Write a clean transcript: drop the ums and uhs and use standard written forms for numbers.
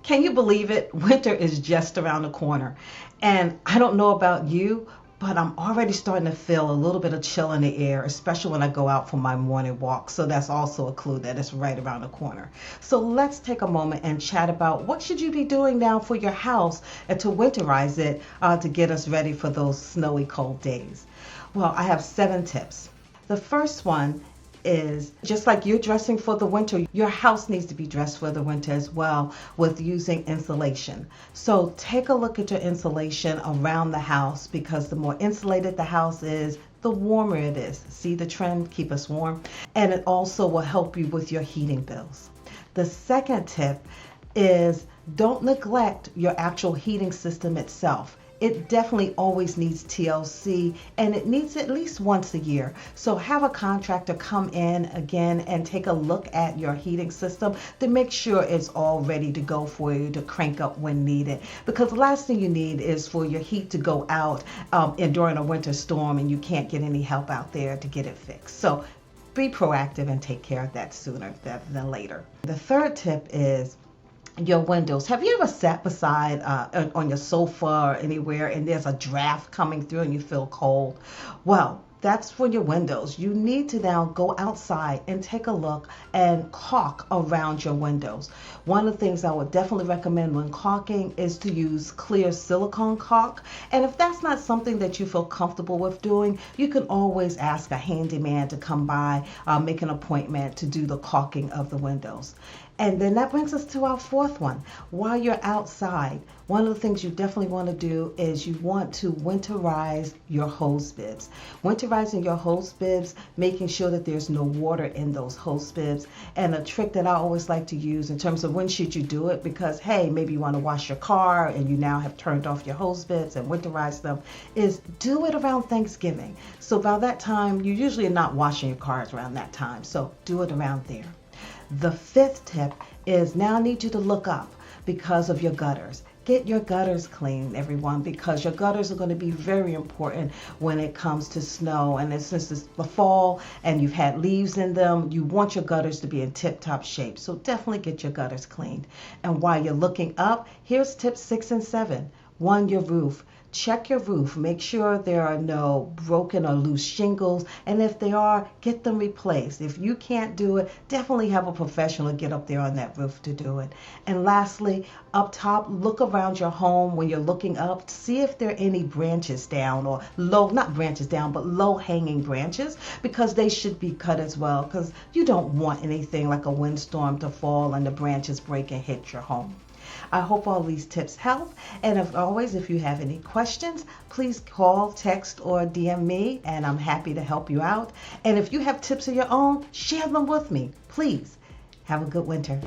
Can you believe it? Winter is just around the corner. And I don't know about you, but I'm already starting to feel a little bit of chill in the air, especially when I go out for my morning walk. So that's also a clue that it's right around the corner. So let's take a moment and chat about what should you be doing now for your house and to winterize it to get us ready for those snowy, cold days. Well, I have 7 tips. The first one is just like you're dressing for the winter, your house needs to be dressed for the winter as well with using insulation. So take a look at your insulation around the house, because the more insulated the house is, the warmer it is. See the trend? Keep us warm. And it also will help you with your heating bills. The second tip is don't neglect your actual heating system itself. It definitely always needs TLC, and it needs at least once a year. So have a contractor come in again and take a look at your heating system to make sure it's all ready to go for you to crank up when needed. Because the last thing you need is for your heat to go out and during a winter storm and you can't get any help out there to get it fixed. So be proactive and take care of that sooner than later. The third tip is your windows. Have you ever sat beside on your sofa or anywhere and there's a draft coming through and you feel cold? Well, that's for your windows. You need to now go outside and take a look and caulk around your windows. One of the things I would definitely recommend when caulking is to use clear silicone caulk. And if that's not something that you feel comfortable with doing, you can always ask a handyman to come by, make an appointment to do the caulking of the windows. And then that brings us to our fourth one. While you're outside, one of the things you definitely want to do is you want to winterize your hose bibs. Winterizing your hose bibs, making sure that there's no water in those hose bibs. And a trick that I always like to use in terms of when should you do it, because hey, maybe you want to wash your car and you now have turned off your hose bibs and winterized them, is do it around Thanksgiving. So by that time, you usually are not washing your cars around that time. So do it around there. The fifth tip is now I need you to look up because of your gutters. Get your gutters clean, everyone, because your gutters are going to be very important when it comes to snow. And since it's the fall and you've had leaves in them, you want your gutters to be in tip-top shape. So definitely get your gutters cleaned. And while you're looking up, here's tips 6 and 7. 1, your roof. Check your roof. Make sure there are no broken or loose shingles. And if they are, get them replaced. If you can't do it, definitely have a professional get up there on that roof to do it. And lastly, up top, look around your home when you're looking up. See if there are any branches down or low, not branches down, but low hanging branches, because they should be cut as well, because you don't want anything like a windstorm to fall and the branches break and hit your home. I hope all these tips help. And as always, if you have any questions, please call, text, or DM me, and I'm happy to help you out. And if you have tips of your own, share them with me. Please have a good winter.